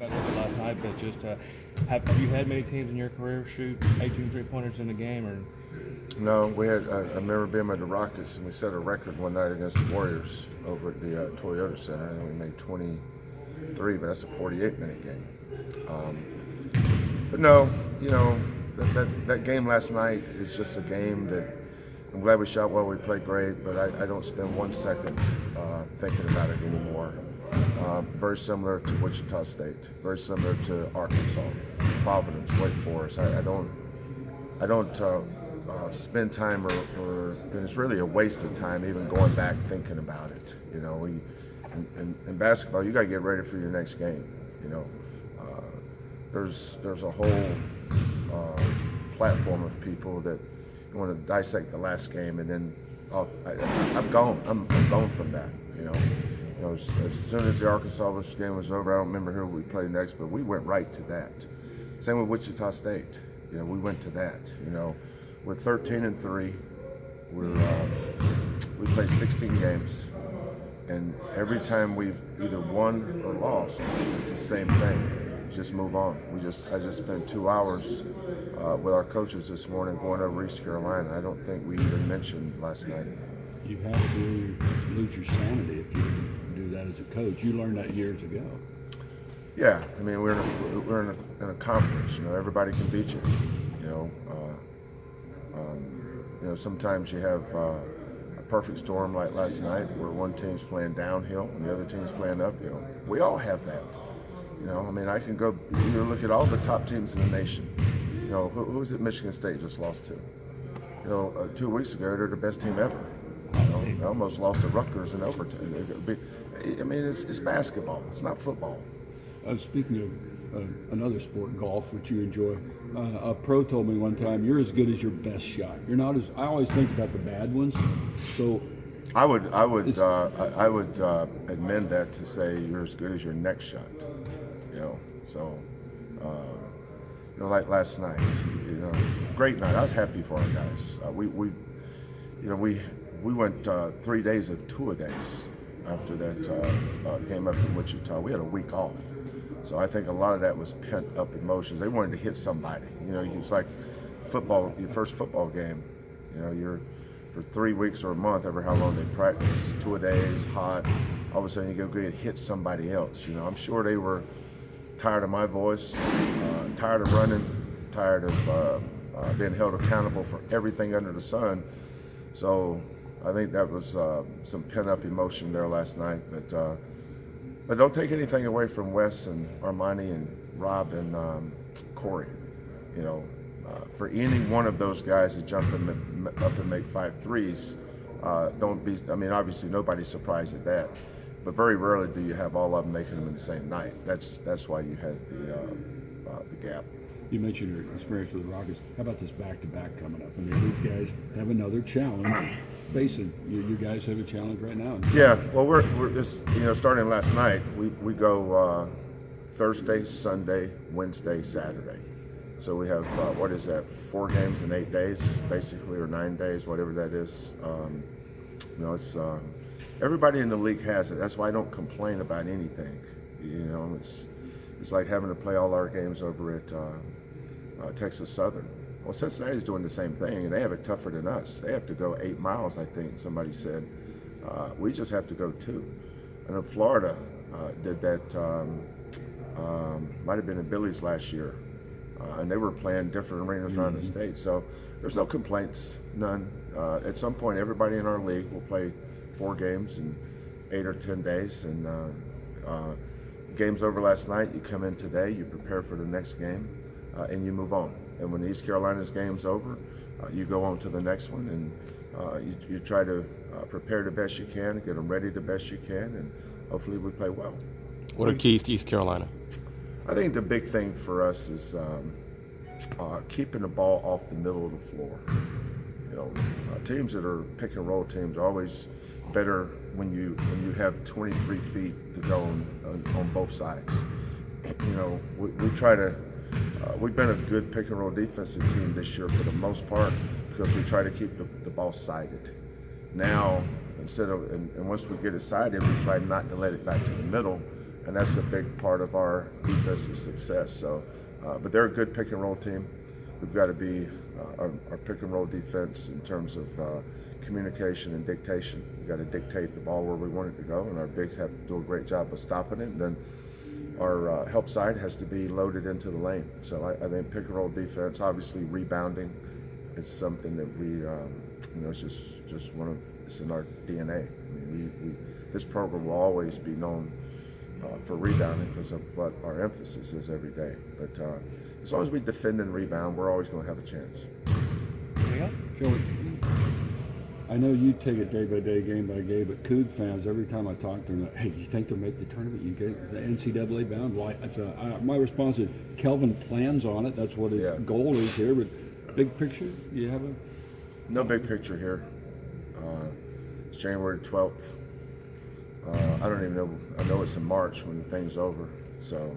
about this last night, but just have you had many teams in your career shoot 18 3-pointers in a game? Or No, we had. I remember being with the Rockets, and we set a record one night against the Warriors over at the Toyota Center, and we made 23, but that's a 48-minute game. But no, that game last night is just a game that I'm glad we shot well. We played great, but I don't spend 1 second thinking about it anymore. Very similar to Wichita State, very similar to Arkansas, Providence, Wake Forest. I don't spend time and it's really a waste of time even going back thinking about it. In basketball, you got to get ready for your next game. There's a whole platform of people that want to dissect the last game, and then I'm gone from that. As soon as the Arkansas game was over, I don't remember who we played next, but we went right to that. Same with Wichita State. We went to that. We're 13-3. We played 16 games, and every time we've either won or lost, it's the same thing. Just move on. I just spent 2 hours with our coaches this morning going over East Carolina. I don't think we even mentioned last night. You have to lose your sanity if you do that as a coach. You learned that years ago. Yeah, I mean we're in a conference. Everybody can beat you. Sometimes you have a perfect storm like last night, where one team's playing downhill and the other team's playing uphill. We all have that. I can go. Look at all the top teams in the nation. Who's it Michigan State just lost to? 2 weeks ago, they're the best team ever. They almost lost to Rutgers in overtime. It's basketball. It's not football. Speaking of another sport, golf, which you enjoy, a pro told me one time, you're as good as your best shot. You're not as. I always think about the bad ones. So I would amend that to say you're as good as your next shot. Like last night, great night. I was happy for our guys. We went 3 days of two-a-days after that game up in Wichita. We had a week off, so I think a lot of that was pent-up emotions. They wanted to hit somebody. It's like football, your first football game. You're for 3 weeks or a month, ever how long they practice, two-a-days, hot. All of a sudden, you go get hit somebody else. I'm sure they were tired of my voice, tired of running, tired of being held accountable for everything under the sun. So I think that was some pent-up emotion there last night. But don't take anything away from Wes and Armani and Rob and Corey. For any one of those guys to jump up and make 5 threes, don't be. Obviously nobody's surprised at that. But very rarely do you have all of them making them in the same night. That's why you had the gap. You mentioned your experience with the Rockets. How about this back-to-back coming up? These guys have another challenge. Facing you guys have a challenge right now. Yeah. Well, we're just starting last night. We go Thursday, Sunday, Wednesday, Saturday. So we have 4 games in 8 days, basically, or 9 days, whatever that is. It's. Everybody in the league has it. That's why I don't complain about anything. It's like having to play all our games over at Texas Southern. Well, Cincinnati's doing the same thing, and they have it tougher than us. They have to go 8 miles, I think somebody said. We just have to go 2. I know Florida did that. Might have been in Billy's last year, and they were playing different arenas around the state. So there's no complaints, none. At some point, everybody in our league will play 4 games in 8 or 10 days, and game's over last night. You come in today, you prepare for the next game, and you move on. And when East Carolina's game's over, you go on to the next one, and you try to prepare the best you can, get them ready the best you can, and hopefully we play well. What are keys to East Carolina? I think the big thing for us is keeping the ball off the middle of the floor. Teams that are pick and roll teams are always better when you have 23 feet to go on both sides. We try to. We've been a good pick and roll defensive team this year for the most part because we try to keep the ball sided. Now, instead of and once we get it sided, we try not to let it back to the middle and that's a big part of our defensive success. So, but they're a good pick and roll team. We've got to be our pick and roll defense in terms of communication and dictation. We've got to dictate the ball where we want it to go, and our bigs have to do a great job of stopping it. And then our help side has to be loaded into the lane. So I think pick and roll defense, obviously rebounding, is something that we, it's just one of, it's in our DNA. I mean, this program will always be known for rebounding because of what our emphasis is every day. But as long as we defend and rebound, we're always going to have a chance. Yeah. Joey, I know you take it day by day, game by game, but Coug fans, every time I talk to them, hey, you think they'll make the tournament? You get the NCAA bound? Why? My response is, Kelvin plans on it. That's what his goal is here. But big picture, you have a? No big picture here. It's January 12th. I don't even know. I know it's in March when the thing's over. So,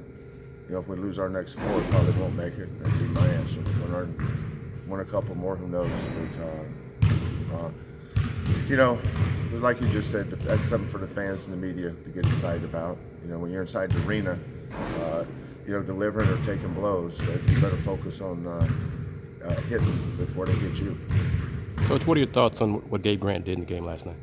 if we lose our next four, we probably won't make it. That'd be my answer. Win a couple more, who knows? But, like you just said, that's something for the fans and the media to get excited about. When you're inside the arena, delivering or taking blows, you better focus on hitting before they hit you. Coach, what are your thoughts on what Gabe Grant did in the game last night?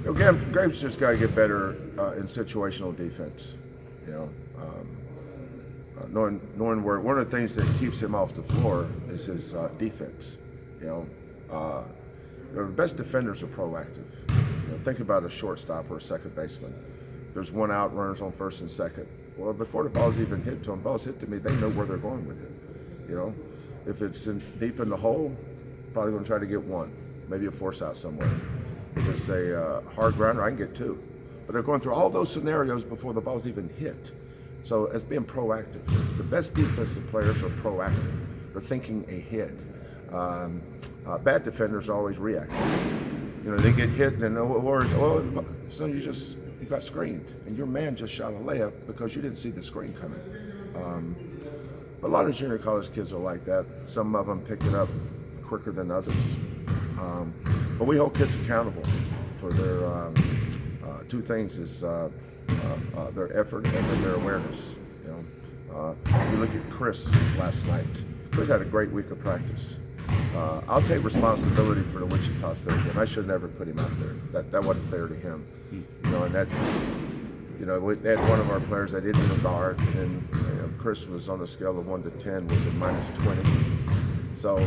Gabe's just got to get better in situational defense. Knowing where one of the things that keeps him off the floor is his defense. The best defenders are proactive. Think about a shortstop or a second baseman. There's one out, runners on first and second. Well, before the ball's even hit to them, ball's hit to me, they know where they're going with it. If it's deep in the hole, probably going to try to get one, maybe a force out somewhere. If it's a hard grounder, I can get two. But they're going through all those scenarios before the ball's even hit. So it's being proactive. The best defensive players are proactive. They're thinking ahead. Bad defenders are always reactive. They get hit and so you got screened, and your man just shot a layup because you didn't see the screen coming. But a lot of junior college kids are like that. Some of them pick it up quicker than others. But we hold kids accountable for their two things: is their effort and then their awareness. You look at Chris last night. Chris had a great week of practice. I'll take responsibility for the Wichita State game. I should have never put him out there. That wasn't fair to him. And that, they had one of our players that didn't even guard, and Chris was on a scale of 1 to 10, was a -20. So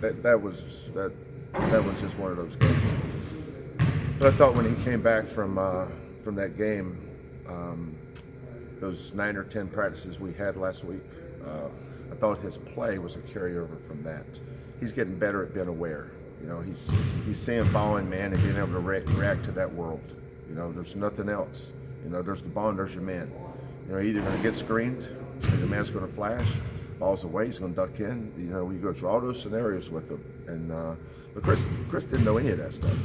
that was just one of those games. But I thought when he came back from that game, those 9 or 10 practices we had last week, I thought his play was a carryover from that. He's getting better at being aware. He's seeing ball in man and being able to react to that world. There's nothing else. There's the ball and there's your man. You're either going to get screened, and the man's going to flash, ball's away, he's going to duck in. We go through all those scenarios with him. And but Chris didn't know any of that stuff.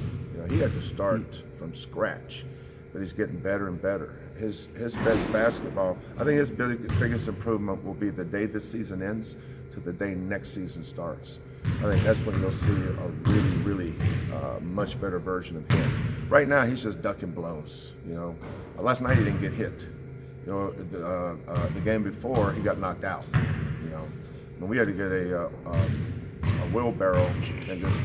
He had to start from scratch, but he's getting better and better. His best basketball, I think his biggest improvement will be the day this season ends to the day next season starts. I think that's when you'll see a really, really much better version of him. Right now, he's just ducking blows. Last night he didn't get hit. The game before he got knocked out. And we had to get a wheelbarrow and just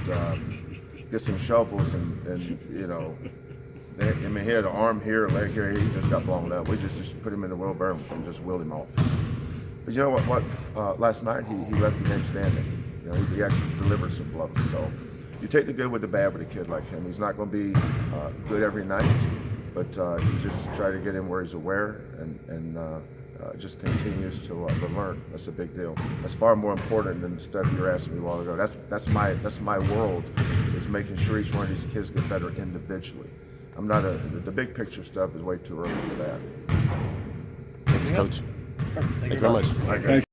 get some shovels and he had an arm here, a leg here. He just got blown up. We just put him in the wheelbarrow and just wheeled him off. But you know what? Last night he left the game standing. He actually delivered some blows. So you take the good with the bad with a kid like him. He's not going to be good every night, but you just try to get him where he's aware and just continues to learn. That's a big deal. That's far more important than the stuff you were asking me a while ago. That's my world, is making sure each one of these kids get better individually. The big picture stuff is way too early for that. Thanks, Coach. Thank you very much. Thanks.